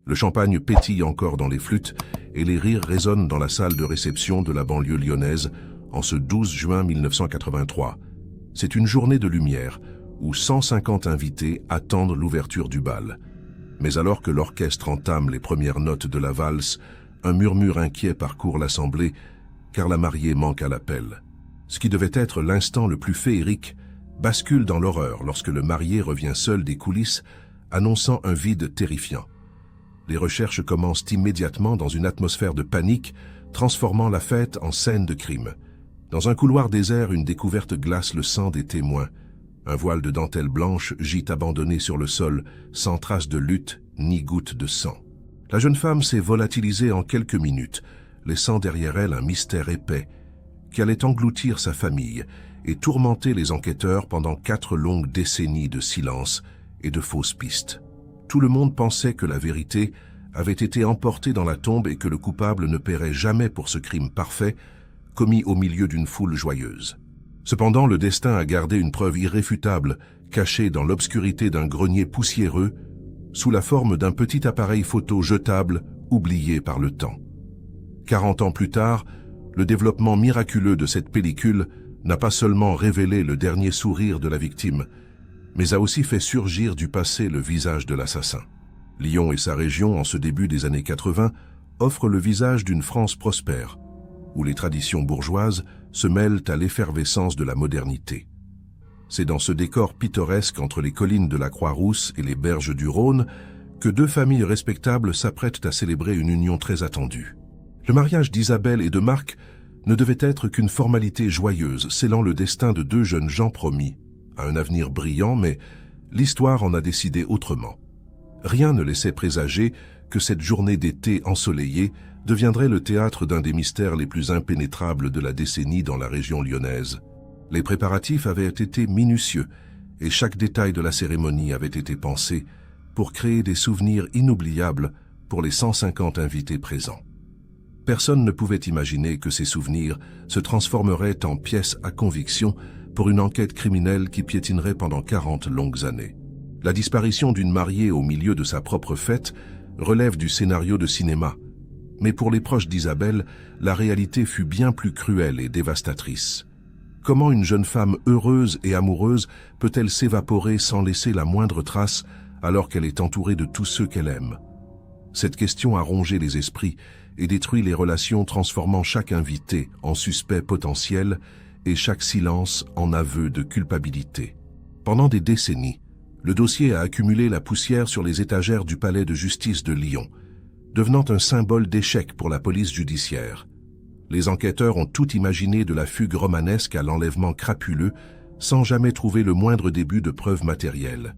Le champagne pétille encore dans les flûtes et les rires résonnent dans la salle de réception de la banlieue lyonnaise en ce 12 juin 1983. C'est une journée de lumière où 150 invités attendent l'ouverture du bal. Mais alors que l'orchestre entame les premières notes de la valse, un murmure inquiet parcourt l'assemblée car la mariée manque à l'appel. Ce qui devait être l'instant le plus féerique bascule dans l'horreur lorsque le marié revient seul des coulisses, annonçant un vide terrifiant. Les recherches commencent immédiatement dans une atmosphère de panique, transformant la fête en scène de crime. Dans un couloir désert, une découverte glace le sang des témoins. Un voile de dentelle blanche gît abandonné sur le sol, sans trace de lutte ni goutte de sang. La jeune femme s'est volatilisée en quelques minutes, laissant derrière elle un mystère épais qui allait engloutir sa famille et tourmenter les enquêteurs pendant 4 longues décennies de silence et de fausses pistes. Tout le monde pensait que la vérité avait été emportée dans la tombe et que le coupable ne paierait jamais pour ce crime parfait, commis au milieu d'une foule joyeuse. Cependant, le destin a gardé une preuve irréfutable, cachée dans l'obscurité d'un grenier poussiéreux, sous la forme d'un petit appareil photo jetable, oublié par le temps. 40 ans plus tard, le développement miraculeux de cette pellicule n'a pas seulement révélé le dernier sourire de la victime, mais a aussi fait surgir du passé le visage de l'assassin. Lyon et sa région, en ce début des années 80, offrent le visage d'une France prospère, où les traditions bourgeoises se mêlent à l'effervescence de la modernité. C'est dans ce décor pittoresque entre les collines de la Croix-Rousse et les berges du Rhône que 2 familles respectables s'apprêtent à célébrer une union très attendue. Le mariage d'Isabelle et de Marc ne devait être qu'une formalité joyeuse, scellant le destin de 2 jeunes gens promis à un avenir brillant, mais l'histoire en a décidé autrement. Rien ne laissait présager que cette journée d'été ensoleillée deviendrait le théâtre d'un des mystères les plus impénétrables de la décennie dans la région lyonnaise. Les préparatifs avaient été minutieux et chaque détail de la cérémonie avait été pensé pour créer des souvenirs inoubliables pour les 150 invités présents. Personne ne pouvait imaginer que ces souvenirs se transformeraient en pièces à conviction pour une enquête criminelle qui piétinerait pendant 40 longues années. La disparition d'une mariée au milieu de sa propre fête relève du scénario de cinéma. Mais pour les proches d'Isabelle, la réalité fut bien plus cruelle et dévastatrice. Comment une jeune femme heureuse et amoureuse peut-elle s'évaporer sans laisser la moindre trace alors qu'elle est entourée de tous ceux qu'elle aime? Cette question a rongé les esprits et détruit les relations, transformant chaque invité en suspect potentiel et chaque silence en aveu de culpabilité. Pendant des décennies, le dossier a accumulé la poussière sur les étagères du palais de justice de Lyon, devenant un symbole d'échec pour la police judiciaire. Les enquêteurs ont tout imaginé de la fugue romanesque à l'enlèvement crapuleux, sans jamais trouver le moindre début de preuve matérielle.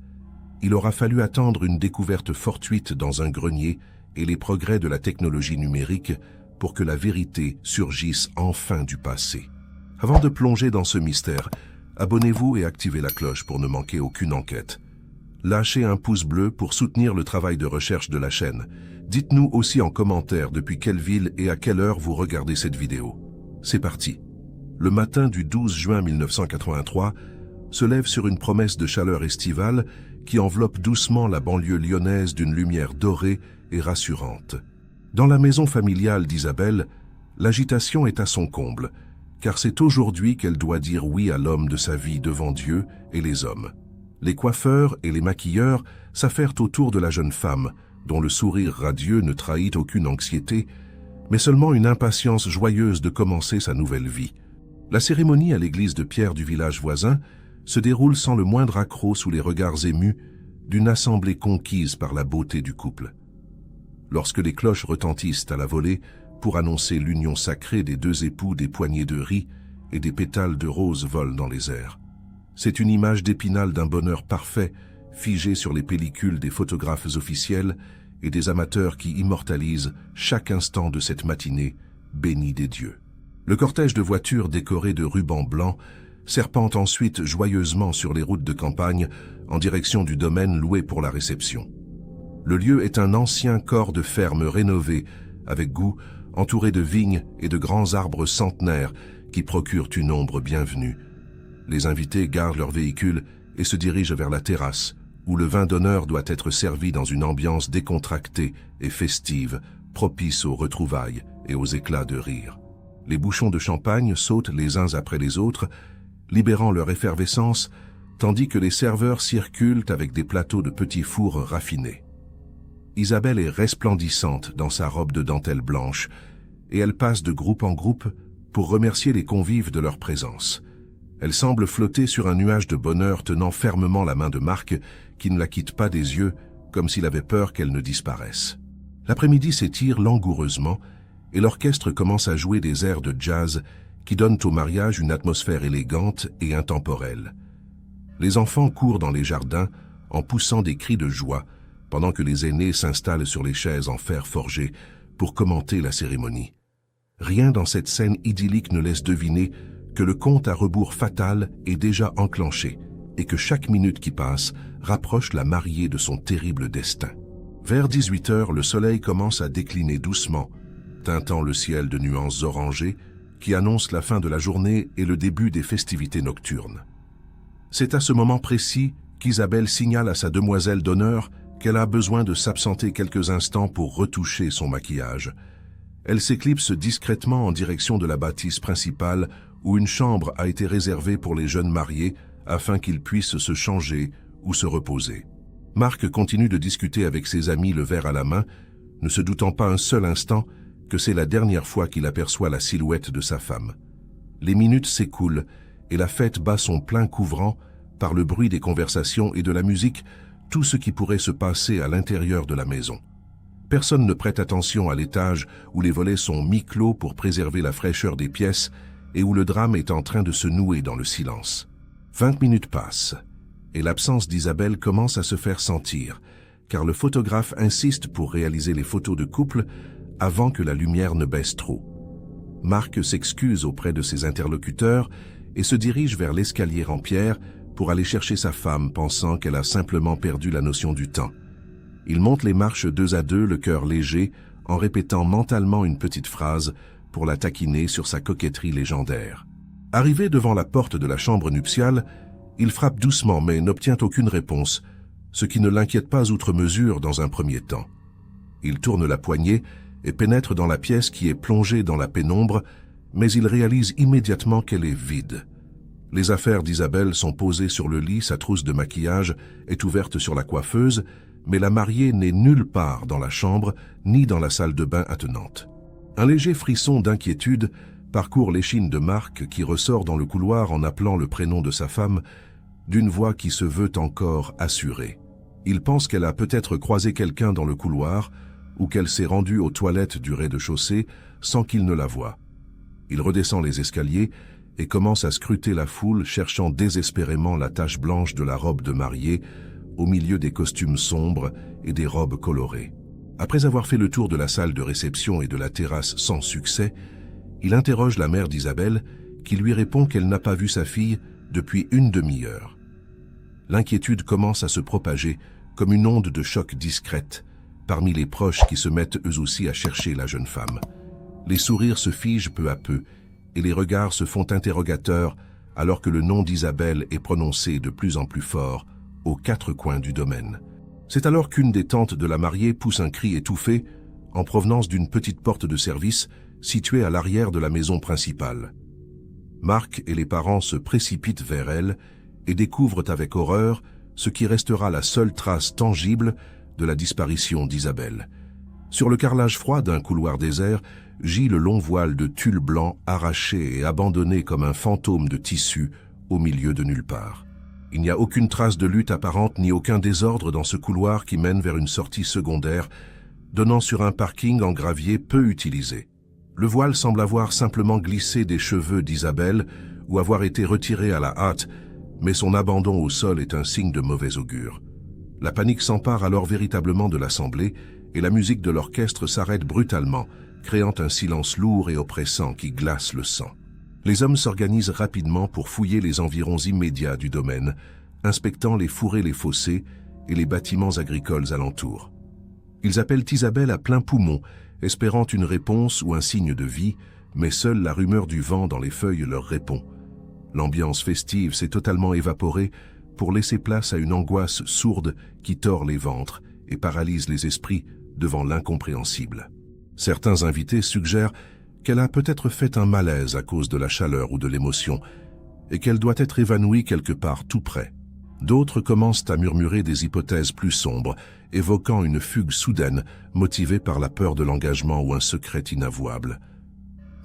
Il aura fallu attendre une découverte fortuite dans un grenier et les progrès de la technologie numérique pour que la vérité surgisse enfin du passé. Avant de plonger dans ce mystère, abonnez-vous et activez la cloche pour ne manquer aucune enquête. Lâchez un pouce bleu pour soutenir le travail de recherche de la chaîne. Dites-nous aussi en commentaire depuis quelle ville et à quelle heure vous regardez cette vidéo. C'est parti. Le matin du 12 juin 1983 se lève sur une promesse de chaleur estivale qui enveloppe doucement la banlieue lyonnaise d'une lumière dorée et rassurante. Dans la maison familiale d'Isabelle, l'agitation est à son comble, car c'est aujourd'hui qu'elle doit dire oui à l'homme de sa vie devant Dieu et les hommes. Les coiffeurs et les maquilleurs s'affairent autour de la jeune femme, dont le sourire radieux ne trahit aucune anxiété, mais seulement une impatience joyeuse de commencer sa nouvelle vie. La cérémonie à l'église de Pierre du village voisin se déroule sans le moindre accroc sous les regards émus d'une assemblée conquise par la beauté du couple. Lorsque les cloches retentissent à la volée pour annoncer l'union sacrée des 2 époux, des poignées de riz et des pétales de rose volent dans les airs. C'est une image d'Épinal d'un bonheur parfait, figé sur les pellicules des photographes officiels et des amateurs qui immortalisent chaque instant de cette matinée bénie des dieux. Le cortège de voitures décorées de rubans blancs serpente ensuite joyeusement sur les routes de campagne en direction du domaine loué pour la réception. Le lieu est un ancien corps de ferme rénové avec goût, entouré de vignes et de grands arbres centenaires qui procurent une ombre bienvenue. Les invités gardent leurs véhicules et se dirigent vers la terrasse, où le vin d'honneur doit être servi dans une ambiance décontractée et festive, propice aux retrouvailles et aux éclats de rire. Les bouchons de champagne sautent les uns après les autres, libérant leur effervescence, tandis que les serveurs circulent avec des plateaux de petits fours raffinés. Isabelle est resplendissante dans sa robe de dentelle blanche, et elle passe de groupe en groupe pour remercier les convives de leur présence. Elle semble flotter sur un nuage de bonheur tenant fermement la main de Marc, qui ne la quitte pas des yeux, comme s'il avait peur qu'elle ne disparaisse. L'après-midi s'étire langoureusement, et l'orchestre commence à jouer des airs de jazz qui donnent au mariage une atmosphère élégante et intemporelle. Les enfants courent dans les jardins en poussant des cris de joie, pendant que les aînés s'installent sur les chaises en fer forgé pour commenter la cérémonie. Rien dans cette scène idyllique ne laisse deviner que le compte à rebours fatal est déjà enclenché et que chaque minute qui passe rapproche la mariée de son terrible destin. Vers 18 heures, le soleil commence à décliner doucement, teintant le ciel de nuances orangées qui annoncent la fin de la journée et le début des festivités nocturnes. C'est à ce moment précis qu'Isabelle signale à sa demoiselle d'honneur qu'elle a besoin de s'absenter quelques instants pour retoucher son maquillage. Elle s'éclipse discrètement en direction de la bâtisse principale où une chambre a été réservée pour les jeunes mariés afin qu'ils puissent se changer ou se reposer. Marc continue de discuter avec ses amis le verre à la main, ne se doutant pas un seul instant que c'est la dernière fois qu'il aperçoit la silhouette de sa femme. Les minutes s'écoulent et la fête bat son plein couvrant par le bruit des conversations et de la musique, tout ce qui pourrait se passer à l'intérieur de la maison. Personne ne prête attention à l'étage où les volets sont mi-clos pour préserver la fraîcheur des pièces et où le drame est en train de se nouer dans le silence. 20 minutes passent et l'absence d'Isabelle commence à se faire sentir, car le photographe insiste pour réaliser les photos de couple avant que la lumière ne baisse trop. Marc s'excuse auprès de ses interlocuteurs et se dirige vers l'escalier en pierre pour aller chercher sa femme, pensant qu'elle a simplement perdu la notion du temps. Il monte les marches deux à deux, le cœur léger, en répétant mentalement une petite phrase pour la taquiner sur sa coquetterie légendaire. Arrivé devant la porte de la chambre nuptiale, il frappe doucement mais n'obtient aucune réponse, ce qui ne l'inquiète pas outre mesure dans un premier temps. Il tourne la poignée et pénètre dans la pièce qui est plongée dans la pénombre, mais il réalise immédiatement qu'elle est vide. Les affaires d'Isabelle sont posées sur le lit, sa trousse de maquillage est ouverte sur la coiffeuse, mais la mariée n'est nulle part dans la chambre ni dans la salle de bain attenante. Un léger frisson d'inquiétude parcourt l'échine de Marc qui ressort dans le couloir en appelant le prénom de sa femme, d'une voix qui se veut encore assurée. Il pense qu'elle a peut-être croisé quelqu'un dans le couloir ou qu'elle s'est rendue aux toilettes du rez-de-chaussée sans qu'il ne la voie. Il redescend les escaliers et commence à scruter la foule, cherchant désespérément la tache blanche de la robe de mariée au milieu des costumes sombres et des robes colorées. Après avoir fait le tour de la salle de réception et de la terrasse sans succès, il interroge la mère d'Isabelle qui lui répond qu'elle n'a pas vu sa fille depuis une demi-heure. L'inquiétude commence à se propager comme une onde de choc discrète parmi les proches qui se mettent eux aussi à chercher la jeune femme. Les sourires se figent peu à peu et les regards se font interrogateurs alors que le nom d'Isabelle est prononcé de plus en plus fort aux quatre coins du domaine. C'est alors qu'une des tantes de la mariée pousse un cri étouffé en provenance d'une petite porte de service située à l'arrière de la maison principale. Marc et les parents se précipitent vers elle et découvrent avec horreur ce qui restera la seule trace tangible de la disparition d'Isabelle. Sur le carrelage froid d'un couloir désert, gît le long voile de tulle blanc arraché et abandonné comme un fantôme de tissu au milieu de nulle part. Il n'y a aucune trace de lutte apparente ni aucun désordre dans ce couloir qui mène vers une sortie secondaire, donnant sur un parking en gravier peu utilisé. Le voile semble avoir simplement glissé des cheveux d'Isabelle ou avoir été retiré à la hâte, mais son abandon au sol est un signe de mauvais augure. La panique s'empare alors véritablement de l'assemblée et la musique de l'orchestre s'arrête brutalement, créant un silence lourd et oppressant qui glace le sang. Les hommes s'organisent rapidement pour fouiller les environs immédiats du domaine, inspectant les fourrés, les fossés et les bâtiments agricoles alentours. Ils appellent Isabelle à plein poumon, espérant une réponse ou un signe de vie, mais seule la rumeur du vent dans les feuilles leur répond. L'ambiance festive s'est totalement évaporée, pour laisser place à une angoisse sourde qui tord les ventres et paralyse les esprits devant l'incompréhensible. Certains invités suggèrent qu'elle a peut-être fait un malaise à cause de la chaleur ou de l'émotion et qu'elle doit être évanouie quelque part tout près. D'autres commencent à murmurer des hypothèses plus sombres, évoquant une fugue soudaine motivée par la peur de l'engagement ou un secret inavouable.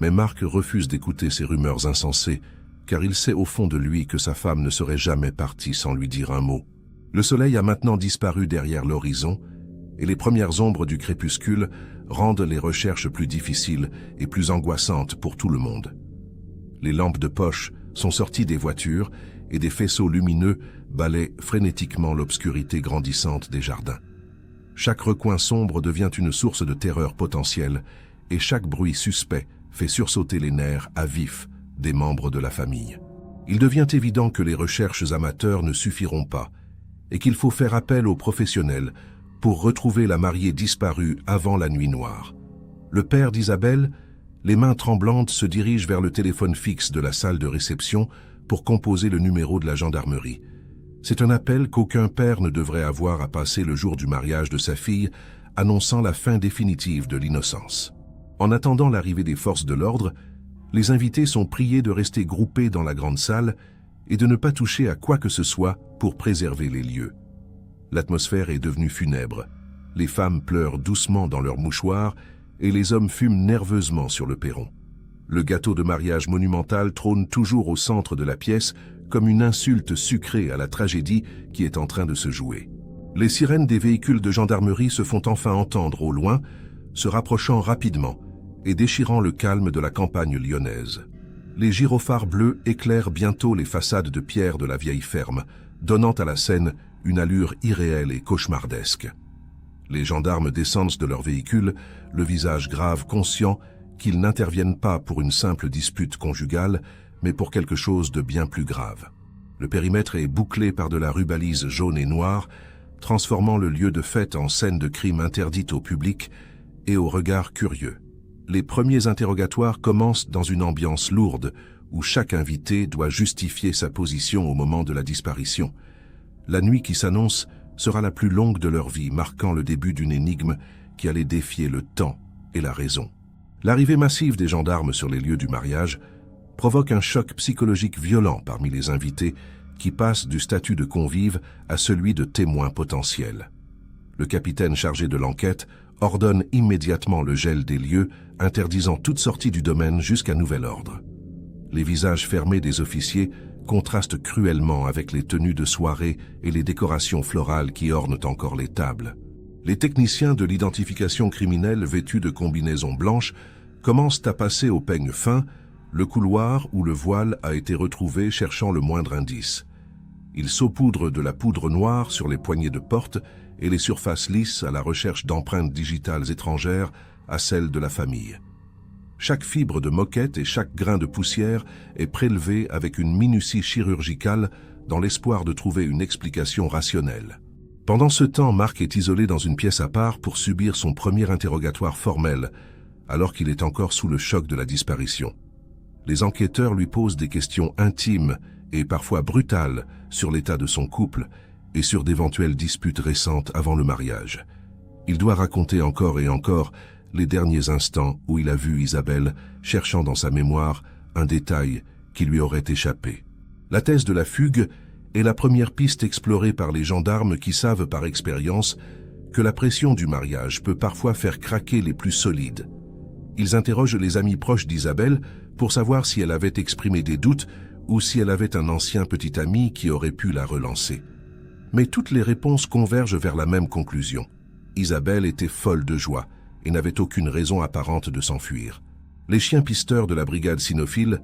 Mais Mark refuse d'écouter ces rumeurs insensées, car il sait au fond de lui que sa femme ne serait jamais partie sans lui dire un mot. Le soleil a maintenant disparu derrière l'horizon, et les premières ombres du crépuscule rendent les recherches plus difficiles et plus angoissantes pour tout le monde. Les lampes de poche sont sorties des voitures et des faisceaux lumineux balaient frénétiquement l'obscurité grandissante des jardins. Chaque recoin sombre devient une source de terreur potentielle et chaque bruit suspect fait sursauter les nerfs à vif des membres de la famille. Il devient évident que les recherches amateurs ne suffiront pas et qu'il faut faire appel aux professionnels pour retrouver la mariée disparue avant la nuit noire. Le père d'Isabelle, les mains tremblantes, se dirige vers le téléphone fixe de la salle de réception pour composer le numéro de la gendarmerie. C'est un appel qu'aucun père ne devrait avoir à passer le jour du mariage de sa fille, annonçant la fin définitive de l'innocence. En attendant l'arrivée des forces de l'ordre, les invités sont priés de rester groupés dans la grande salle et de ne pas toucher à quoi que ce soit pour préserver les lieux. L'atmosphère est devenue funèbre. Les femmes pleurent doucement dans leurs mouchoirs et les hommes fument nerveusement sur le perron. Le gâteau de mariage monumental trône toujours au centre de la pièce comme une insulte sucrée à la tragédie qui est en train de se jouer. Les sirènes des véhicules de gendarmerie se font enfin entendre au loin, se rapprochant rapidement et déchirant le calme de la campagne lyonnaise. Les gyrophares bleus éclairent bientôt les façades de pierre de la vieille ferme, donnant à la scène une allure irréelle et cauchemardesque. Les gendarmes descendent de leur véhicule, le visage grave, conscients qu'ils n'interviennent pas pour une simple dispute conjugale, mais pour quelque chose de bien plus grave. Le périmètre est bouclé par de la rubalise jaune et noire, transformant le lieu de fête en scène de crime interdite au public et aux regards curieux. Les premiers interrogatoires commencent dans une ambiance lourde, où chaque invité doit justifier sa position au moment de la disparition. La nuit qui s'annonce sera la plus longue de leur vie, marquant le début d'une énigme qui allait défier le temps et la raison. L'arrivée massive des gendarmes sur les lieux du mariage provoque un choc psychologique violent parmi les invités qui passent du statut de convive à celui de témoin potentiel. Le capitaine chargé de l'enquête ordonne immédiatement le gel des lieux, interdisant toute sortie du domaine jusqu'à nouvel ordre. Les visages fermés des officiers contrastent cruellement avec les tenues de soirée et les décorations florales qui ornent encore les tables. Les techniciens de l'identification criminelle vêtus de combinaisons blanches commencent à passer au peigne fin le couloir où le voile a été retrouvé cherchant le moindre indice. Ils saupoudrent de la poudre noire sur les poignées de porte et les surfaces lisses à la recherche d'empreintes digitales étrangères à celles de la famille. Chaque fibre de moquette et chaque grain de poussière est prélevé avec une minutie chirurgicale dans l'espoir de trouver une explication rationnelle. Pendant ce temps, Mark est isolé dans une pièce à part pour subir son premier interrogatoire formel, alors qu'il est encore sous le choc de la disparition. Les enquêteurs lui posent des questions intimes et parfois brutales sur l'état de son couple et sur d'éventuelles disputes récentes avant le mariage. Il doit raconter encore et encore les derniers instants où il a vu Isabelle cherchant dans sa mémoire un détail qui lui aurait échappé. La thèse de la fugue est la première piste explorée par les gendarmes qui savent par expérience que la pression du mariage peut parfois faire craquer les plus solides. Ils interrogent les amis proches d'Isabelle pour savoir si elle avait exprimé des doutes ou si elle avait un ancien petit ami qui aurait pu la relancer. Mais toutes les réponses convergent vers la même conclusion. Isabelle était folle de joie et n'avait aucune raison apparente de s'enfuir. Les chiens pisteurs de la brigade cynophile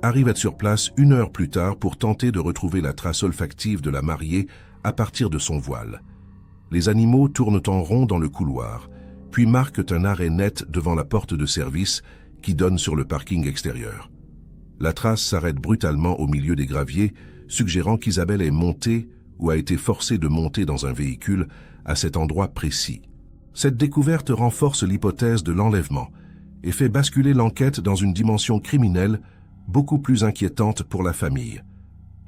arrivent sur place 1 heure plus tard pour tenter de retrouver la trace olfactive de la mariée à partir de son voile. Les animaux tournent en rond dans le couloir, puis marquent un arrêt net devant la porte de service qui donne sur le parking extérieur. La trace s'arrête brutalement au milieu des graviers, suggérant qu'Isabelle est montée ou a été forcée de monter dans un véhicule à cet endroit précis. Cette découverte renforce l'hypothèse de l'enlèvement et fait basculer l'enquête dans une dimension criminelle beaucoup plus inquiétante pour la famille.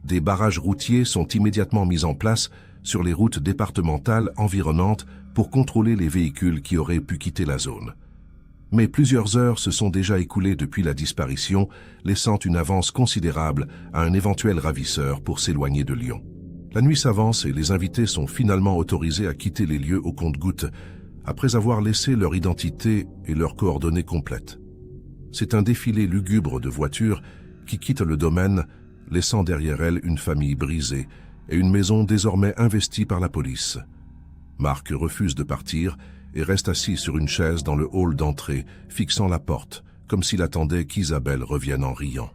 Des barrages routiers sont immédiatement mis en place sur les routes départementales environnantes pour contrôler les véhicules qui auraient pu quitter la zone. Mais plusieurs heures se sont déjà écoulées depuis la disparition, laissant une avance considérable à un éventuel ravisseur pour s'éloigner de Lyon. La nuit s'avance et les invités sont finalement autorisés à quitter les lieux au compte-gouttes, après avoir laissé leur identité et leurs coordonnées complètes. C'est un défilé lugubre de voitures qui quittent le domaine, laissant derrière elles une famille brisée et une maison désormais investie par la police. Marc refuse de partir et reste assis sur une chaise dans le hall d'entrée, fixant la porte, comme s'il attendait qu'Isabelle revienne en riant.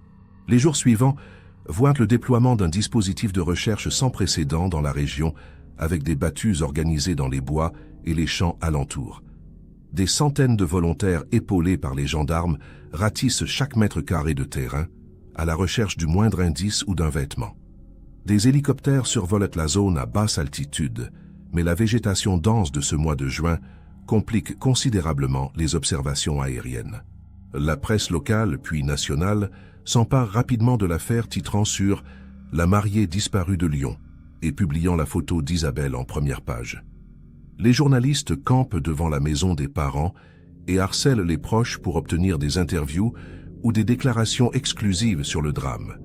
Les jours suivants voient le déploiement d'un dispositif de recherche sans précédent dans la région, avec des battues organisées dans les bois et les champs alentours. Des centaines de volontaires épaulés par les gendarmes ratissent chaque mètre carré de terrain, à la recherche du moindre indice ou d'un vêtement. Des hélicoptères survolent la zone à basse altitude, mais la végétation dense de ce mois de juin complique considérablement les observations aériennes. La presse locale, puis nationale, s'empare rapidement de l'affaire, titrant sur « La mariée disparue de Lyon » et publiant la photo d'Isabelle en première page. Les journalistes campent devant la maison des parents et harcèlent les proches pour obtenir des interviews ou des déclarations exclusives sur le drame.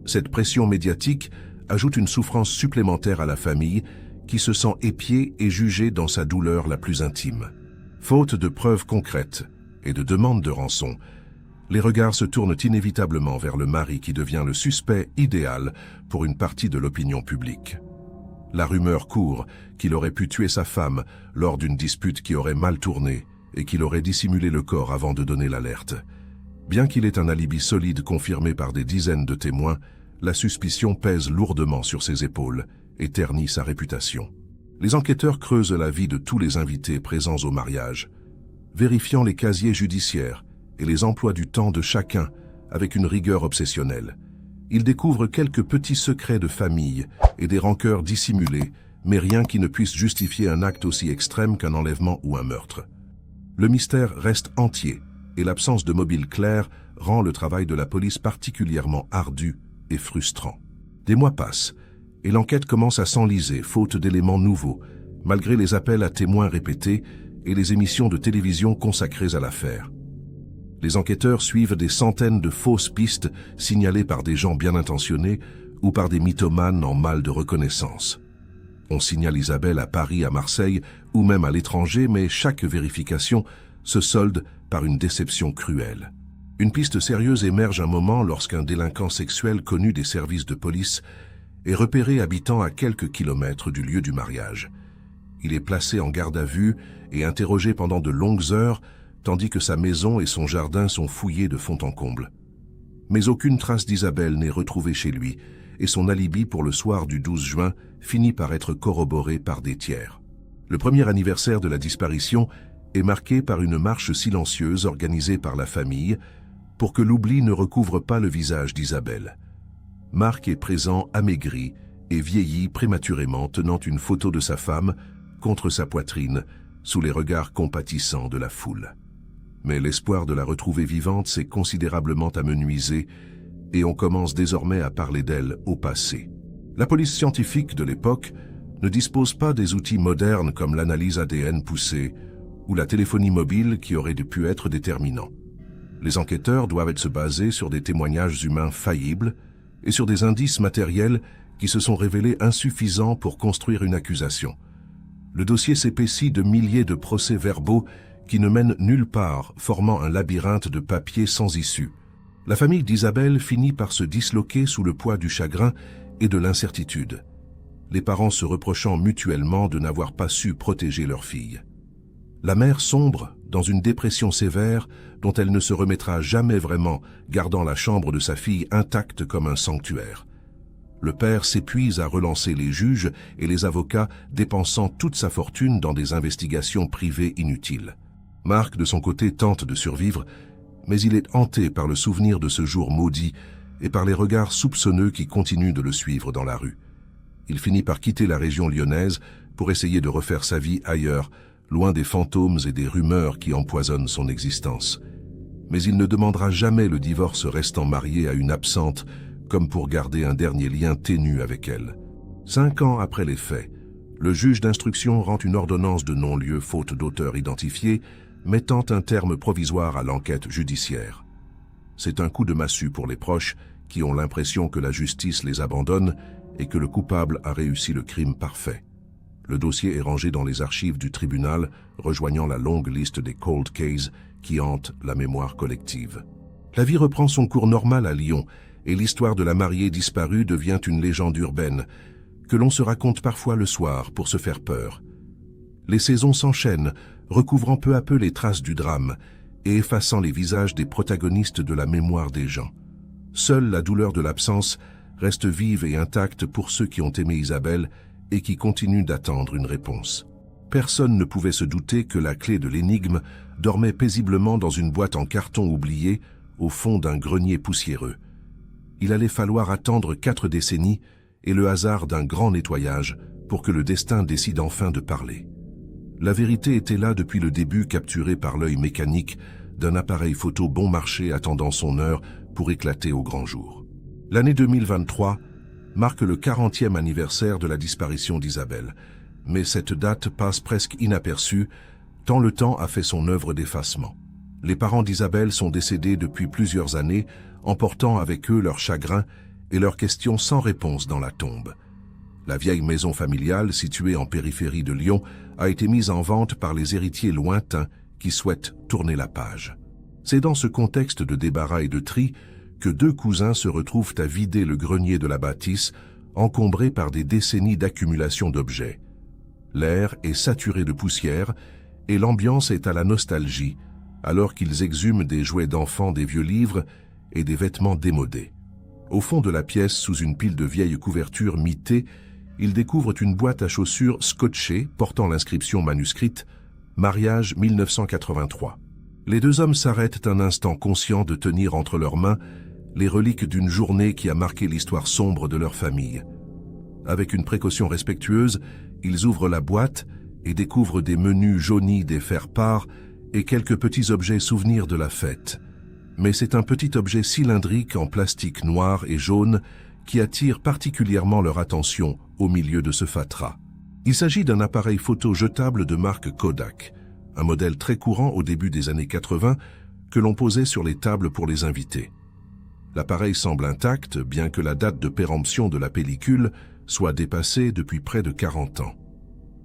Cette pression médiatique ajoute une souffrance supplémentaire à la famille qui se sent épiée et jugée dans sa douleur la plus intime. Faute de preuves concrètes et de demandes de rançon, les regards se tournent inévitablement vers le mari qui devient le suspect idéal pour une partie de l'opinion publique. La rumeur court qu'il aurait pu tuer sa femme lors d'une dispute qui aurait mal tourné et qu'il aurait dissimulé le corps avant de donner l'alerte. Bien qu'il ait un alibi solide confirmé par des dizaines de témoins, la suspicion pèse lourdement sur ses épaules et ternit sa réputation. Les enquêteurs creusent la vie de tous les invités présents au mariage, vérifiant les casiers judiciaires et les emplois du temps de chacun avec une rigueur obsessionnelle. Ils découvrent quelques petits secrets de famille et des rancœurs dissimulées, mais rien qui ne puisse justifier un acte aussi extrême qu'un enlèvement ou un meurtre. Le mystère reste entier et l'absence de mobile clair rend le travail de la police particulièrement ardu et frustrant. Des mois passent et l'enquête commence à s'enliser, faute d'éléments nouveaux, malgré les appels à témoins répétés et les émissions de télévision consacrées à l'affaire. Les enquêteurs suivent des centaines de fausses pistes signalées par des gens bien intentionnés ou par des mythomanes en mal de reconnaissance. On signale Isabelle à Paris, à Marseille ou même à l'étranger, mais chaque vérification se solde par une déception cruelle. Une piste sérieuse émerge un moment lorsqu'un délinquant sexuel connu des services de police est repéré habitant à quelques kilomètres du lieu du mariage. Il est placé en garde à vue et interrogé pendant de longues heures, tandis que sa maison et son jardin sont fouillés de fond en comble. Mais aucune trace d'Isabelle n'est retrouvée chez lui, et son alibi pour le soir du 12 juin finit par être corroboré par des tiers. Le premier anniversaire de la disparition est marqué par une marche silencieuse organisée par la famille pour que l'oubli ne recouvre pas le visage d'Isabelle. Marc est présent amaigri et vieilli prématurément, tenant une photo de sa femme contre sa poitrine sous les regards compatissants de la foule. Mais l'espoir de la retrouver vivante s'est considérablement amenuisé et on commence désormais à parler d'elle au passé. La police scientifique de l'époque ne dispose pas des outils modernes comme l'analyse ADN poussée ou la téléphonie mobile qui auraient pu être déterminants. Les enquêteurs doivent se baser sur des témoignages humains faillibles et sur des indices matériels qui se sont révélés insuffisants pour construire une accusation. Le dossier s'épaissit de milliers de procès-verbaux qui ne mènent nulle part, formant un labyrinthe de papiers sans issue. La famille d'Isabelle finit par se disloquer sous le poids du chagrin et de l'incertitude, les parents se reprochant mutuellement de n'avoir pas su protéger leur fille. La mère sombre dans une dépression sévère dont elle ne se remettra jamais vraiment, gardant la chambre de sa fille intacte comme un sanctuaire. Le père s'épuise à relancer les juges et les avocats, dépensant toute sa fortune dans des investigations privées inutiles. Marc, de son côté, tente de survivre, mais il est hanté par le souvenir de ce jour maudit et par les regards soupçonneux qui continuent de le suivre dans la rue. Il finit par quitter la région lyonnaise pour essayer de refaire sa vie ailleurs, loin des fantômes et des rumeurs qui empoisonnent son existence. Mais il ne demandera jamais le divorce restant marié à une absente comme pour garder un dernier lien ténu avec elle. 5 ans après les faits, le juge d'instruction rend une ordonnance de non-lieu faute d'auteur identifié, mettant un terme provisoire à l'enquête judiciaire. C'est un coup de massue pour les proches qui ont l'impression que la justice les abandonne et que le coupable a réussi le crime parfait. Le dossier est rangé dans les archives du tribunal, rejoignant la longue liste des cold cases qui hantent la mémoire collective. La vie reprend son cours normal à Lyon et l'histoire de la mariée disparue devient une légende urbaine que l'on se raconte parfois le soir pour se faire peur. Les saisons s'enchaînent, recouvrant peu à peu les traces du drame et effaçant les visages des protagonistes de la mémoire des gens. Seule la douleur de l'absence reste vive et intacte pour ceux qui ont aimé Isabelle et qui continuent d'attendre une réponse. Personne ne pouvait se douter que la clé de l'énigme dormait paisiblement dans une boîte en carton oubliée au fond d'un grenier poussiéreux. Il allait falloir attendre 4 décennies et le hasard d'un grand nettoyage pour que le destin décide enfin de parler. La vérité était là depuis le début, capturée par l'œil mécanique d'un appareil photo bon marché attendant son heure pour éclater au grand jour. L'année 2023 marque le 40e anniversaire de la disparition d'Isabelle, mais cette date passe presque inaperçue, tant le temps a fait son œuvre d'effacement. Les parents d'Isabelle sont décédés depuis plusieurs années, emportant avec eux leur chagrin et leurs questions sans réponse dans la tombe. La vieille maison familiale, située en périphérie de Lyon, a été mise en vente par les héritiers lointains qui souhaitent tourner la page. C'est dans ce contexte de débarras et de tri que 2 cousins se retrouvent à vider le grenier de la bâtisse, encombré par des décennies d'accumulation d'objets. L'air est saturé de poussière et l'ambiance est à la nostalgie, alors qu'ils exhument des jouets d'enfants, des vieux livres et des vêtements démodés. Au fond de la pièce, sous une pile de vieilles couvertures mitées, ils découvrent une boîte à chaussures scotchée portant l'inscription manuscrite « Mariage 1983 ». Les 2 hommes s'arrêtent un instant, conscients de tenir entre leurs mains les reliques d'une journée qui a marqué l'histoire sombre de leur famille. Avec une précaution respectueuse, ils ouvrent la boîte et découvrent des menus jaunis, des faire-part et quelques petits objets souvenirs de la fête. Mais c'est un petit objet cylindrique en plastique noir et jaune qui attire particulièrement leur attention au milieu de ce fatras. Il s'agit d'un appareil photo jetable de marque Kodak, un modèle très courant au début des années 80 que l'on posait sur les tables pour les invités. L'appareil semble intact, bien que la date de péremption de la pellicule soit dépassée depuis près de 40 ans.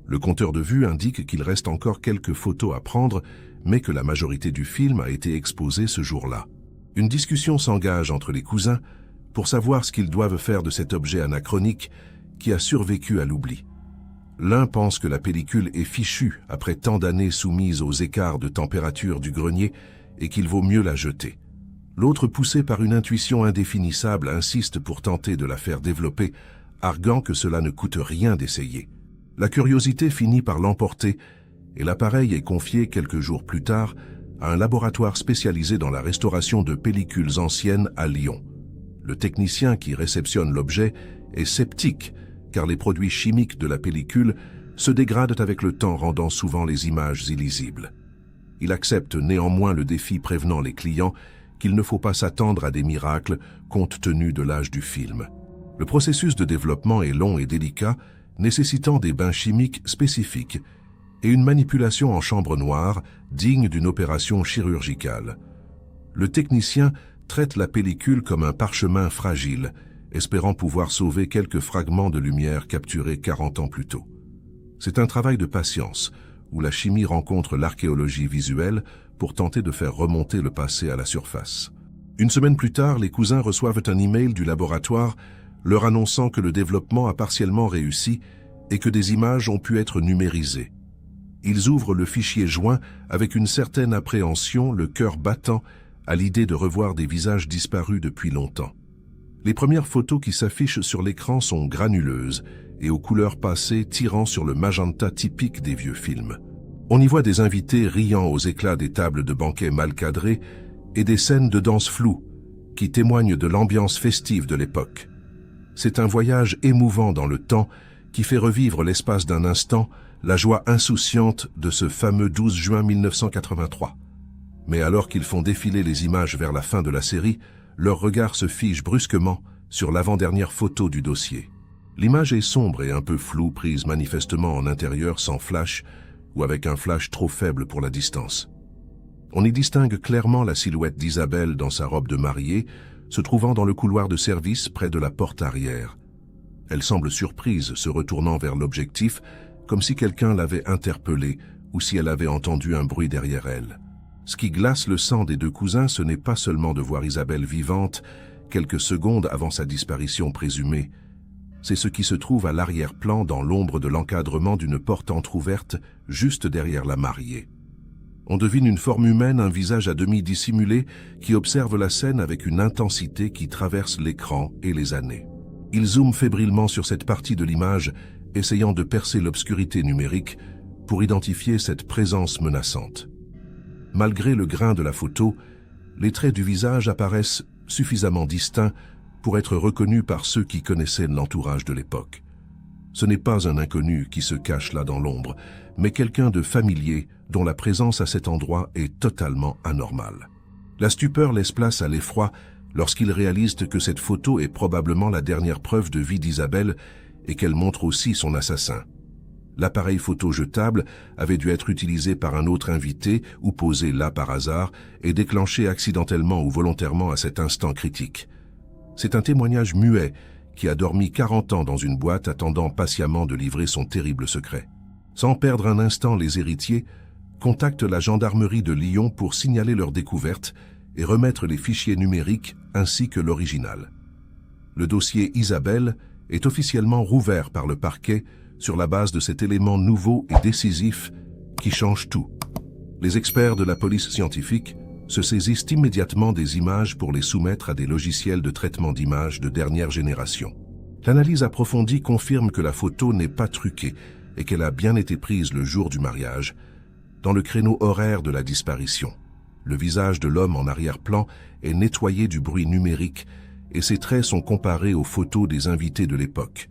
Le compteur de vue indique qu'il reste encore quelques photos à prendre, mais que la majorité du film a été exposée ce jour-là. Une discussion s'engage entre les cousins pour savoir ce qu'ils doivent faire de cet objet anachronique qui a survécu à l'oubli. L'un pense que la pellicule est fichue après tant d'années soumise aux écarts de température du grenier et qu'il vaut mieux la jeter. L'autre, poussé par une intuition indéfinissable, insiste pour tenter de la faire développer, arguant que cela ne coûte rien d'essayer. La curiosité finit par l'emporter et l'appareil est confié quelques jours plus tard à un laboratoire spécialisé dans la restauration de pellicules anciennes à Lyon. Le technicien qui réceptionne l'objet est sceptique car les produits chimiques de la pellicule se dégradent avec le temps, rendant souvent les images illisibles. Il accepte néanmoins le défi, prévenant les clients qu'il ne faut pas s'attendre à des miracles compte tenu de l'âge du film. Le processus de développement est long et délicat, nécessitant des bains chimiques spécifiques et une manipulation en chambre noire digne d'une opération chirurgicale. Le technicien traite la pellicule comme un parchemin fragile, espérant pouvoir sauver quelques fragments de lumière capturés 40 ans plus tôt. C'est un travail de patience, où la chimie rencontre l'archéologie visuelle pour tenter de faire remonter le passé à la surface. Une semaine plus tard, les cousins reçoivent un email du laboratoire leur annonçant que le développement a partiellement réussi et que des images ont pu être numérisées. Ils ouvrent le fichier joint avec une certaine appréhension, le cœur battant à l'idée de revoir des visages disparus depuis longtemps. Les premières photos qui s'affichent sur l'écran sont granuleuses et aux couleurs passées tirant sur le magenta typique des vieux films. On y voit des invités riant aux éclats des tables de banquet mal cadrées et des scènes de danse floues qui témoignent de l'ambiance festive de l'époque. C'est un voyage émouvant dans le temps qui fait revivre l'espace d'un instant la joie insouciante de ce fameux 12 juin 1983. Mais alors qu'ils font défiler les images vers la fin de la série, leur regard se fige brusquement sur l'avant-dernière photo du dossier. L'image est sombre et un peu floue, prise manifestement en intérieur sans flash ou avec un flash trop faible pour la distance. On y distingue clairement la silhouette d'Isabelle dans sa robe de mariée, se trouvant dans le couloir de service près de la porte arrière. Elle semble surprise, se retournant vers l'objectif, comme si quelqu'un l'avait interpellée ou si elle avait entendu un bruit derrière elle. Ce qui glace le sang des deux cousins, ce n'est pas seulement de voir Isabelle vivante quelques secondes avant sa disparition présumée, c'est ce qui se trouve à l'arrière-plan dans l'ombre de l'encadrement d'une porte entr'ouverte juste derrière la mariée. On devine une forme humaine, un visage à demi dissimulé qui observe la scène avec une intensité qui traverse l'écran et les années. Il zoome fébrilement sur cette partie de l'image, essayant de percer l'obscurité numérique pour identifier cette présence menaçante. Malgré le grain de la photo, les traits du visage apparaissent suffisamment distincts pour être reconnus par ceux qui connaissaient l'entourage de l'époque. Ce n'est pas un inconnu qui se cache là dans l'ombre, mais quelqu'un de familier dont la présence à cet endroit est totalement anormale. La stupeur laisse place à l'effroi lorsqu'il réalise que cette photo est probablement la dernière preuve de vie d'Isabelle et qu'elle montre aussi son assassin. L'appareil photo jetable avait dû être utilisé par un autre invité ou posé là par hasard et déclenché accidentellement ou volontairement à cet instant critique. C'est un témoignage muet qui a dormi 40 ans dans une boîte attendant patiemment de livrer son terrible secret. Sans perdre un instant, les héritiers contactent la gendarmerie de Lyon pour signaler leur découverte et remettre les fichiers numériques ainsi que l'original. Le dossier Isabelle est officiellement rouvert par le parquet sur la base de cet élément nouveau et décisif qui change tout. Les experts de la police scientifique se saisissent immédiatement des images pour les soumettre à des logiciels de traitement d'images de dernière génération. L'analyse approfondie confirme que la photo n'est pas truquée et qu'elle a bien été prise le jour du mariage, dans le créneau horaire de la disparition. Le visage de l'homme en arrière-plan est nettoyé du bruit numérique et ses traits sont comparés aux photos des invités de l'époque.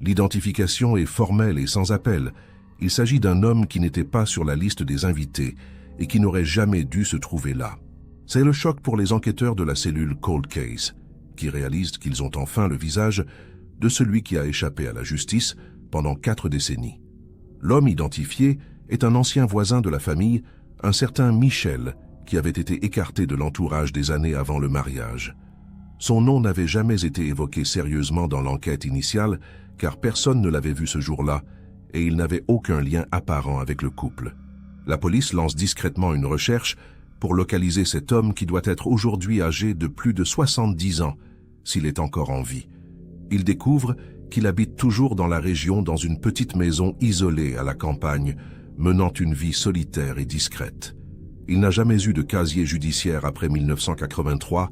L'identification est formelle et sans appel. Il s'agit d'un homme qui n'était pas sur la liste des invités et qui n'aurait jamais dû se trouver là. C'est le choc pour les enquêteurs de la cellule Cold Case, qui réalisent qu'ils ont enfin le visage de celui qui a échappé à la justice pendant 4 décennies. L'homme identifié est un ancien voisin de la famille, un certain Michel, qui avait été écarté de l'entourage des années avant le mariage. Son nom n'avait jamais été évoqué sérieusement dans l'enquête initiale, car personne ne l'avait vu ce jour-là, et il n'avait aucun lien apparent avec le couple. La police lance discrètement une recherche pour localiser cet homme qui doit être aujourd'hui âgé de plus de 70 ans, s'il est encore en vie. Il découvre qu'il habite toujours dans la région dans une petite maison isolée à la campagne, menant une vie solitaire et discrète. Il n'a jamais eu de casier judiciaire après 1983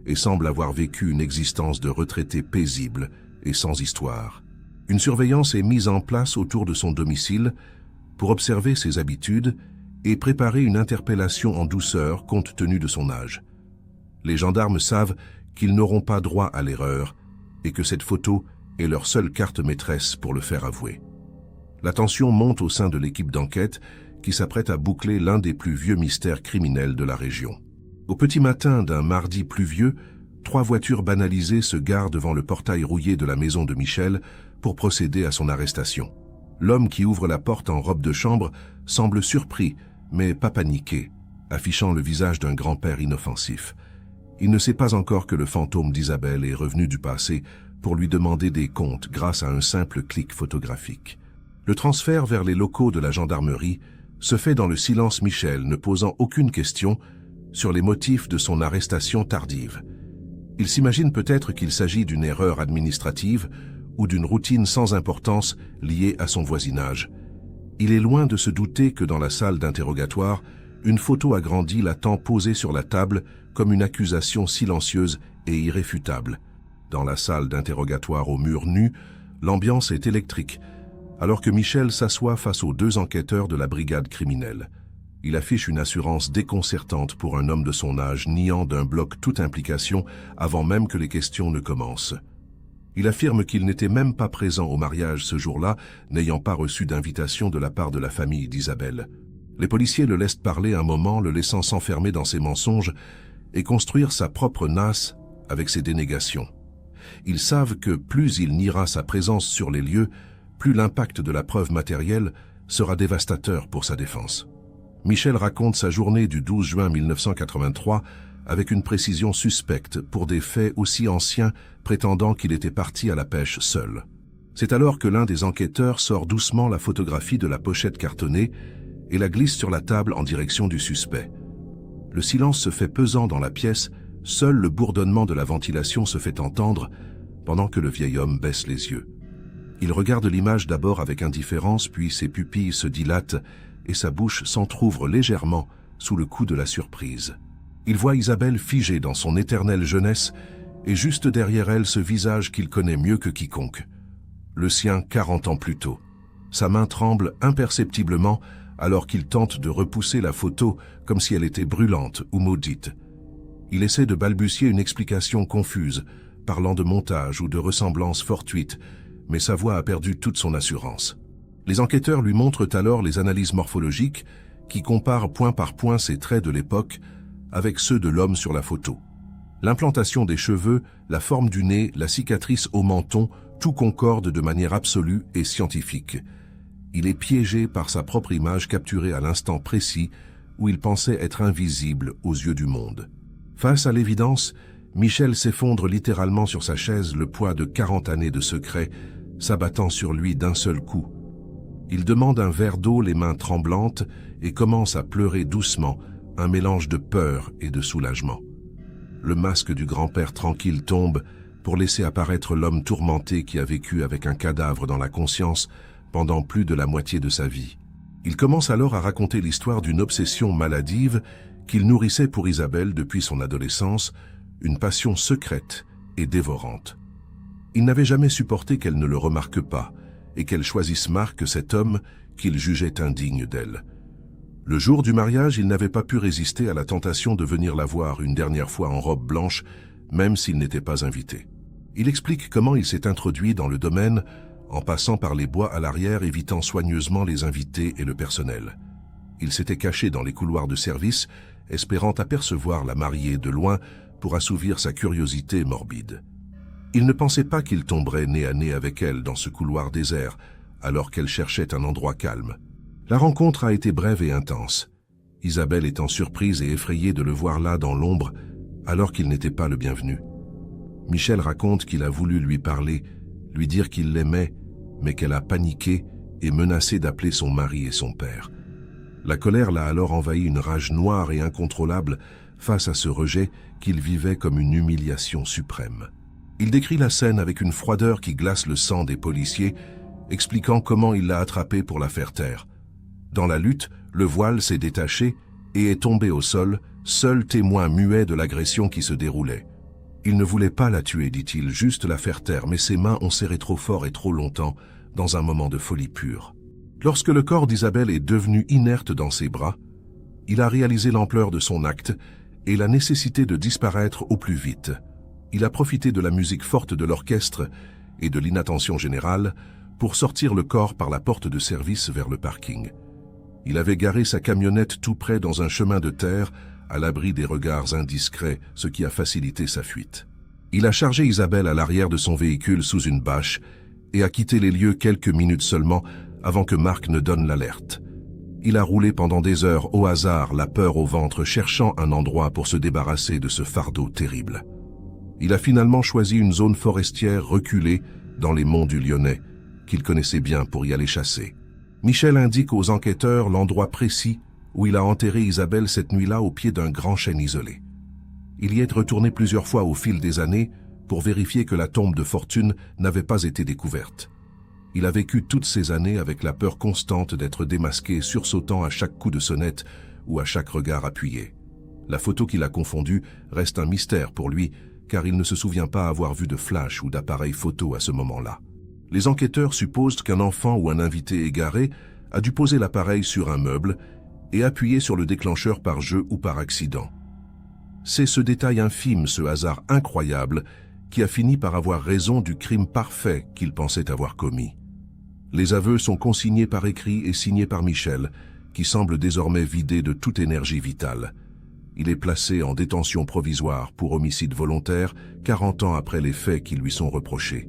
et semble avoir vécu une existence de retraité paisible et sans histoire. Une surveillance est mise en place autour de son domicile pour observer ses habitudes et préparer une interpellation en douceur compte tenu de son âge. Les gendarmes savent qu'ils n'auront pas droit à l'erreur et que cette photo est leur seule carte maîtresse pour le faire avouer. La tension monte au sein de l'équipe d'enquête qui s'apprête à boucler l'un des plus vieux mystères criminels de la région. Au petit matin d'un mardi pluvieux, 3 voitures banalisées se garent devant le portail rouillé de la maison de Michel pour procéder à son arrestation. L'homme qui ouvre la porte en robe de chambre semble surpris, mais pas paniqué, affichant le visage d'un grand-père inoffensif. Il ne sait pas encore que le fantôme d'Isabelle est revenu du passé pour lui demander des comptes grâce à un simple clic photographique. Le transfert vers les locaux de la gendarmerie se fait dans le silence, Michel ne posant aucune question sur les motifs de son arrestation tardive. Il s'imagine peut-être qu'il s'agit d'une erreur administrative ou d'une routine sans importance liée à son voisinage. Il est loin de se douter que dans la salle d'interrogatoire, une photo agrandie l'attend posée sur la table comme une accusation silencieuse et irréfutable. Dans la salle d'interrogatoire au mur nu, l'ambiance est électrique, alors que Michel s'assoit face aux 2 enquêteurs de la brigade criminelle. Il affiche une assurance déconcertante pour un homme de son âge, niant d'un bloc toute implication avant même que les questions ne commencent. Il affirme qu'il n'était même pas présent au mariage ce jour-là, n'ayant pas reçu d'invitation de la part de la famille d'Isabelle. Les policiers le laissent parler un moment, le laissant s'enfermer dans ses mensonges et construire sa propre nasse avec ses dénégations. Ils savent que plus il niera sa présence sur les lieux, plus l'impact de la preuve matérielle sera dévastateur pour sa défense. Michel raconte sa journée du 12 juin 1983 avec une précision suspecte pour des faits aussi anciens prétendant qu'il était parti à la pêche seul. C'est alors que l'un des enquêteurs sort doucement la photographie de la pochette cartonnée et la glisse sur la table en direction du suspect. Le silence se fait pesant dans la pièce, seul le bourdonnement de la ventilation se fait entendre pendant que le vieil homme baisse les yeux. Il regarde l'image d'abord avec indifférence, puis ses pupilles se dilatent et sa bouche s'entr'ouvre légèrement sous le coup de la surprise. Il voit Isabelle figée dans son éternelle jeunesse et juste derrière elle ce visage qu'il connaît mieux que quiconque. Le sien 40 ans plus tôt. Sa main tremble imperceptiblement alors qu'il tente de repousser la photo comme si elle était brûlante ou maudite. Il essaie de balbutier une explication confuse, parlant de montage ou de ressemblance fortuite, mais sa voix a perdu toute son assurance. Les enquêteurs lui montrent alors les analyses morphologiques qui comparent point par point ses traits de l'époque avec ceux de l'homme sur la photo. L'implantation des cheveux, la forme du nez, la cicatrice au menton, tout concorde de manière absolue et scientifique. Il est piégé par sa propre image capturée à l'instant précis où il pensait être invisible aux yeux du monde. Face à l'évidence, Michel s'effondre littéralement sur sa chaise, le poids de 40 années de secret s'abattant sur lui d'un seul coup. Il demande un verre d'eau, les mains tremblantes, et commence à pleurer doucement, un mélange de peur et de soulagement. Le masque du grand-père tranquille tombe pour laisser apparaître l'homme tourmenté qui a vécu avec un cadavre dans la conscience pendant plus de la moitié de sa vie. Il commence alors à raconter l'histoire d'une obsession maladive qu'il nourrissait pour Isabelle depuis son adolescence, une passion secrète et dévorante. Il n'avait jamais supporté qu'elle ne le remarque pas et qu'elle choisisse Marc, cet homme qu'il jugeait indigne d'elle. Le jour du mariage, il n'avait pas pu résister à la tentation de venir la voir une dernière fois en robe blanche, même s'il n'était pas invité. Il explique comment il s'est introduit dans le domaine en passant par les bois à l'arrière, évitant soigneusement les invités et le personnel. Il s'était caché dans les couloirs de service, espérant apercevoir la mariée de loin pour assouvir sa curiosité morbide. Il ne pensait pas qu'il tomberait nez à nez avec elle dans ce couloir désert, alors qu'elle cherchait un endroit calme. La rencontre a été brève et intense, Isabelle étant surprise et effrayée de le voir là dans l'ombre, alors qu'il n'était pas le bienvenu. Michel raconte qu'il a voulu lui parler, lui dire qu'il l'aimait, mais qu'elle a paniqué et menacé d'appeler son mari et son père. La colère l'a alors envahi, une rage noire et incontrôlable face à ce rejet qu'il vivait comme une humiliation suprême. Il décrit la scène avec une froideur qui glace le sang des policiers, expliquant comment il l'a attrapée pour la faire taire. Dans la lutte, le voile s'est détaché et est tombé au sol, seul témoin muet de l'agression qui se déroulait. Il ne voulait pas la tuer, dit-il, juste la faire taire, mais ses mains ont serré trop fort et trop longtemps, dans un moment de folie pure. Lorsque le corps d'Isabelle est devenu inerte dans ses bras, il a réalisé l'ampleur de son acte et la nécessité de disparaître au plus vite. Il a profité de la musique forte de l'orchestre et de l'inattention générale pour sortir le corps par la porte de service vers le parking. Il avait garé sa camionnette tout près dans un chemin de terre, à l'abri des regards indiscrets, ce qui a facilité sa fuite. Il a chargé Isabelle à l'arrière de son véhicule sous une bâche et a quitté les lieux quelques minutes seulement avant que Marc ne donne l'alerte. Il a roulé pendant des heures au hasard, la peur au ventre, cherchant un endroit pour se débarrasser de ce fardeau terrible. Il a finalement choisi une zone forestière reculée dans les monts du Lyonnais, qu'il connaissait bien pour y aller chasser. Michel indique aux enquêteurs l'endroit précis où il a enterré Isabelle cette nuit-là au pied d'un grand chêne isolé. Il y est retourné plusieurs fois au fil des années pour vérifier que la tombe de fortune n'avait pas été découverte. Il a vécu toutes ces années avec la peur constante d'être démasqué, sursautant à chaque coup de sonnette ou à chaque regard appuyé. La photo qu'il a confondue reste un mystère pour lui, car il ne se souvient pas avoir vu de flash ou d'appareil photo à ce moment-là. Les enquêteurs supposent qu'un enfant ou un invité égaré a dû poser l'appareil sur un meuble et appuyer sur le déclencheur par jeu ou par accident. C'est ce détail infime, ce hasard incroyable, qui a fini par avoir raison du crime parfait qu'il pensait avoir commis. Les aveux sont consignés par écrit et signés par Michel, qui semble désormais vidé de toute énergie vitale. Il est placé en détention provisoire pour homicide volontaire 40 ans après les faits qui lui sont reprochés.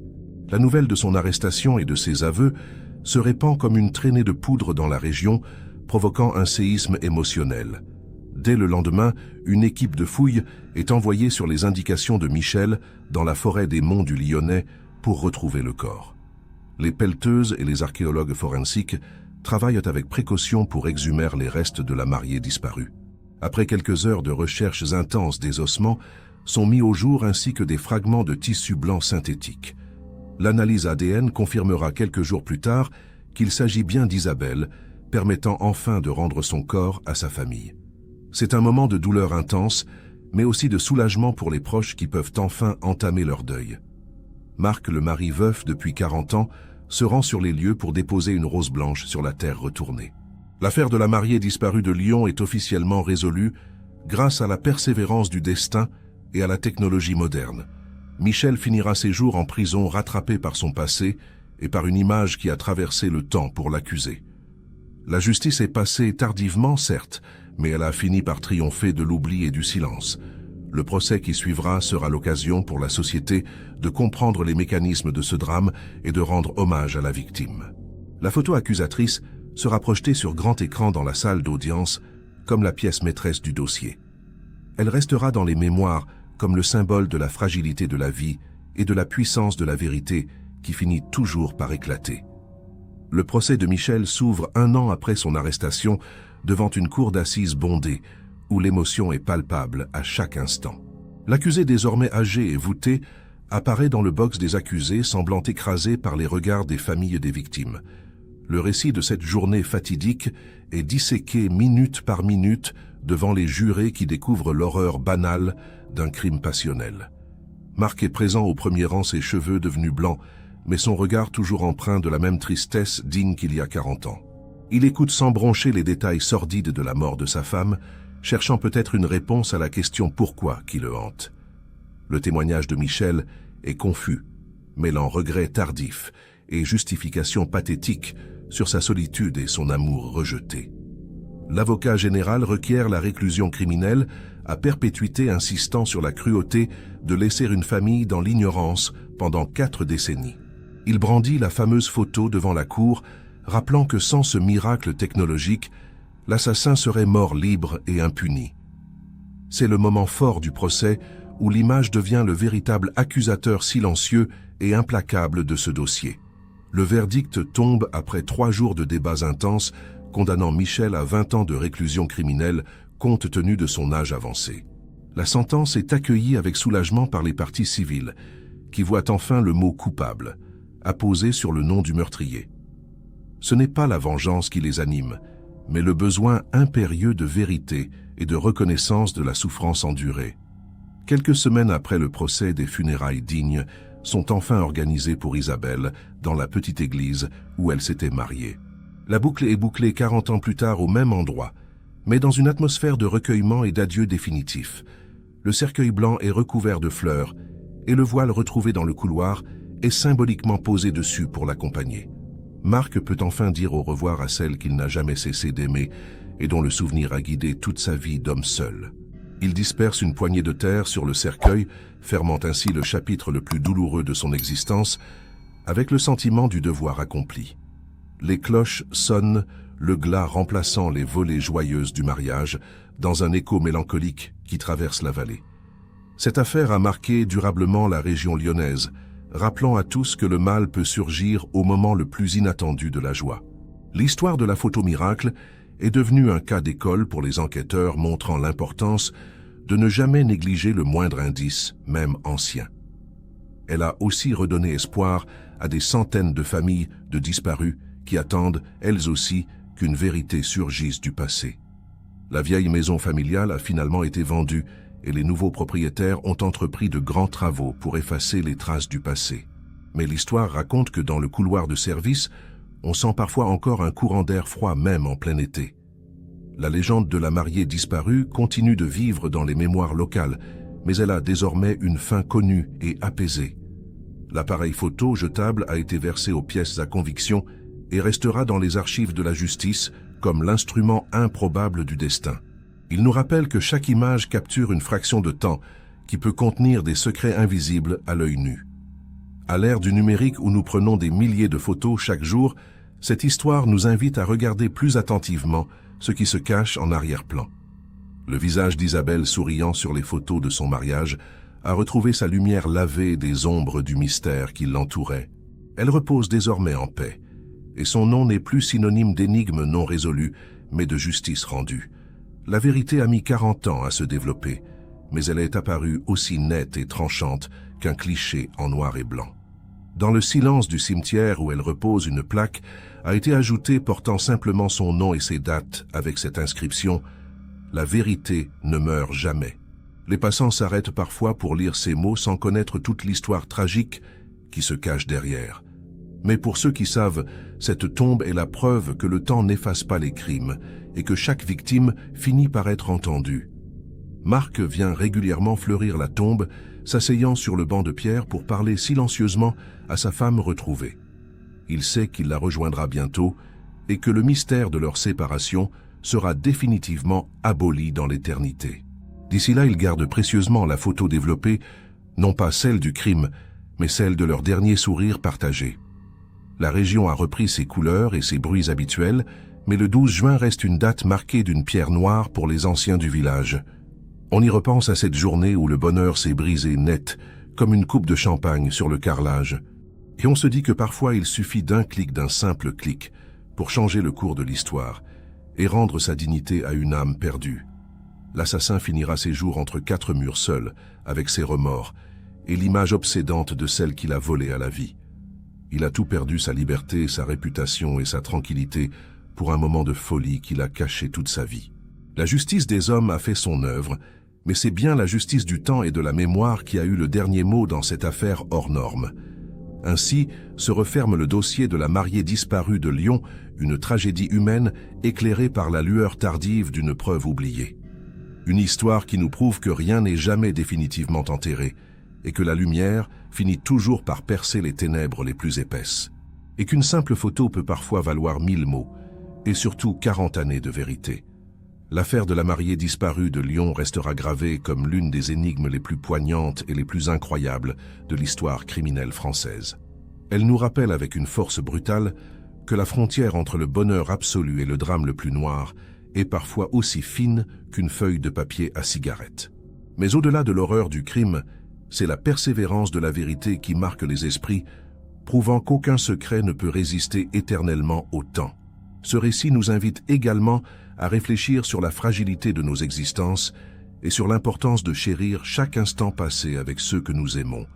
La nouvelle de son arrestation et de ses aveux se répand comme une traînée de poudre dans la région, provoquant un séisme émotionnel. Dès le lendemain, une équipe de fouilles est envoyée sur les indications de Michel dans la forêt des Monts du Lyonnais pour retrouver le corps. Les pelleteuses et les archéologues forensiques travaillent avec précaution pour exhumer les restes de la mariée disparue. Après quelques heures de recherches intenses des ossements, sont mis au jour ainsi que des fragments de tissu blanc synthétique. L'analyse ADN confirmera quelques jours plus tard qu'il s'agit bien d'Isabelle, permettant enfin de rendre son corps à sa famille. C'est un moment de douleur intense, mais aussi de soulagement pour les proches qui peuvent enfin entamer leur deuil. Marc, le mari veuf depuis 40 ans, se rend sur les lieux pour déposer une rose blanche sur la terre retournée. L'affaire de la mariée disparue de Lyon est officiellement résolue grâce à la persévérance du destin et à la technologie moderne. Michel finira ses jours en prison rattrapé par son passé et par une image qui a traversé le temps pour l'accuser. La justice est passée tardivement, certes, mais elle a fini par triompher de l'oubli et du silence. Le procès qui suivra sera l'occasion pour la société de comprendre les mécanismes de ce drame et de rendre hommage à la victime. La photo accusatrice sera projetée sur grand écran dans la salle d'audience comme la pièce maîtresse du dossier. Elle restera dans les mémoires comme le symbole de la fragilité de la vie et de la puissance de la vérité qui finit toujours par éclater. Le procès de Michel s'ouvre 1 an après son arrestation devant une cour d'assises bondée où l'émotion est palpable à chaque instant. L'accusé désormais âgé et voûté apparaît dans le box des accusés semblant écrasé par les regards des familles des victimes. Le récit de cette journée fatidique est disséqué minute par minute devant les jurés qui découvrent l'horreur banale d'un crime passionnel. Marc est présent au premier rang, ses cheveux devenus blancs, mais son regard toujours empreint de la même tristesse digne qu'il y a 40 ans. Il écoute sans broncher les détails sordides de la mort de sa femme, cherchant peut-être une réponse à la question pourquoi qui le hante. Le témoignage de Michel est confus, mêlant regret tardif et justification pathétique sur sa solitude et son amour rejeté. L'avocat général requiert la réclusion criminelle à perpétuité, insistant sur la cruauté de laisser une famille dans l'ignorance pendant 4 décennies. Il brandit la fameuse photo devant la cour, rappelant que sans ce miracle technologique, l'assassin serait mort libre et impuni. C'est le moment fort du procès où l'image devient le véritable accusateur silencieux et implacable de ce dossier. Le verdict tombe après 3 jours de débats intenses, condamnant Michel à 20 ans de réclusion criminelle compte tenu de son âge avancé. La sentence est accueillie avec soulagement par les parties civiles, qui voient enfin le mot coupable, apposé sur le nom du meurtrier. Ce n'est pas la vengeance qui les anime, mais le besoin impérieux de vérité et de reconnaissance de la souffrance endurée. Quelques semaines après le procès, des funérailles dignes sont enfin organisées pour Isabelle dans la petite église où elle s'était mariée. La boucle est bouclée 40 ans plus tard au même endroit, mais dans une atmosphère de recueillement et d'adieu définitif. Le cercueil blanc est recouvert de fleurs et le voile retrouvé dans le couloir est symboliquement posé dessus pour l'accompagner. Marc peut enfin dire au revoir à celle qu'il n'a jamais cessé d'aimer et dont le souvenir a guidé toute sa vie d'homme seul. Il disperse une poignée de terre sur le cercueil, fermant ainsi le chapitre le plus douloureux de son existence, avec le sentiment du devoir accompli. Les cloches sonnent, le glas remplaçant les volées joyeuses du mariage, dans un écho mélancolique qui traverse la vallée. Cette affaire a marqué durablement la région lyonnaise, rappelant à tous que le mal peut surgir au moment le plus inattendu de la joie. L'histoire de la photo miracle est devenue un cas d'école pour les enquêteurs, montrant l'importance de ne jamais négliger le moindre indice, même ancien. Elle a aussi redonné espoir à des centaines de familles de disparus qui attendent, elles aussi, qu'une vérité surgisse du passé. La vieille maison familiale a finalement été vendue et les nouveaux propriétaires ont entrepris de grands travaux pour effacer les traces du passé. Mais l'histoire raconte que dans le couloir de service, on sent parfois encore un courant d'air froid même en plein été. La légende de la mariée disparue continue de vivre dans les mémoires locales, mais elle a désormais une fin connue et apaisée. L'appareil photo jetable a été versé aux pièces à conviction et restera dans les archives de la justice comme l'instrument improbable du destin. Il nous rappelle que chaque image capture une fraction de temps qui peut contenir des secrets invisibles à l'œil nu. À l'ère du numérique où nous prenons des milliers de photos chaque jour, cette histoire nous invite à regarder plus attentivement ce qui se cache en arrière-plan. Le visage d'Isabelle souriant sur les photos de son mariage a retrouvé sa lumière lavée des ombres du mystère qui l'entourait. Elle repose désormais en paix, et son nom n'est plus synonyme d'énigmes non résolues, mais de justice rendue. La vérité a mis 40 ans à se développer, mais elle est apparue aussi nette et tranchante qu'un cliché en noir et blanc. Dans le silence du cimetière où elle repose, une plaque a été ajoutée portant simplement son nom et ses dates avec cette inscription « La vérité ne meurt jamais ». Les passants s'arrêtent parfois pour lire ces mots sans connaître toute l'histoire tragique qui se cache derrière. Mais pour ceux qui savent, cette tombe est la preuve que le temps n'efface pas les crimes et que chaque victime finit par être entendue. Marc vient régulièrement fleurir la tombe, s'asseyant sur le banc de pierre pour parler silencieusement à sa femme retrouvée. Il sait qu'il la rejoindra bientôt et que le mystère de leur séparation sera définitivement aboli dans l'éternité. D'ici là, il garde précieusement la photo développée, non pas celle du crime, mais celle de leur dernier sourire partagé. La région a repris ses couleurs et ses bruits habituels, mais le 12 juin reste une date marquée d'une pierre noire pour les anciens du village. On y repense à cette journée où le bonheur s'est brisé net, comme une coupe de champagne sur le carrelage. Et on se dit que parfois il suffit d'un simple clic, pour changer le cours de l'histoire et rendre sa dignité à une âme perdue. L'assassin finira ses jours entre 4 murs seul, avec ses remords, et l'image obsédante de celle qu'il a volée à la vie. Il a tout perdu, sa liberté, sa réputation et sa tranquillité, pour un moment de folie qu'il a caché toute sa vie. La justice des hommes a fait son œuvre, mais c'est bien la justice du temps et de la mémoire qui a eu le dernier mot dans cette affaire hors norme. Ainsi se referme le dossier de la mariée disparue de Lyon, une tragédie humaine éclairée par la lueur tardive d'une preuve oubliée. Une histoire qui nous prouve que rien n'est jamais définitivement enterré, et que la lumière finit toujours par percer les ténèbres les plus épaisses, et qu'une simple photo peut parfois valoir 1000 mots, et surtout 40 années de vérité. L'affaire de la mariée disparue de Lyon restera gravée comme l'une des énigmes les plus poignantes et les plus incroyables de l'histoire criminelle française. Elle nous rappelle avec une force brutale que la frontière entre le bonheur absolu et le drame le plus noir est parfois aussi fine qu'une feuille de papier à cigarette. Mais au-delà de l'horreur du crime, c'est la persévérance de la vérité qui marque les esprits, prouvant qu'aucun secret ne peut résister éternellement au temps. Ce récit nous invite également à réfléchir sur la fragilité de nos existences et sur l'importance de chérir chaque instant passé avec ceux que nous aimons.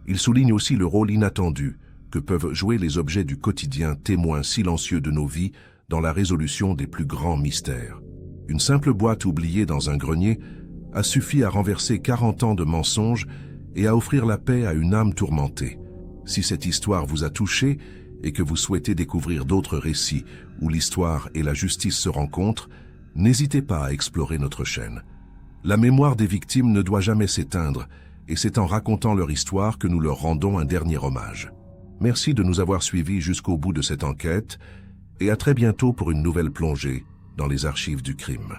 Il souligne aussi le rôle inattendu que peuvent jouer les objets du quotidien, témoins silencieux de nos vies dans la résolution des plus grands mystères. Une simple boîte oubliée dans un grenier a suffi à renverser 40 ans de mensonges et à offrir la paix à une âme tourmentée. Si cette histoire vous a touché et que vous souhaitez découvrir d'autres récits où l'histoire et la justice se rencontrent, n'hésitez pas à explorer notre chaîne. La mémoire des victimes ne doit jamais s'éteindre, et c'est en racontant leur histoire que nous leur rendons un dernier hommage. Merci de nous avoir suivis jusqu'au bout de cette enquête, et à très bientôt pour une nouvelle plongée dans les archives du crime.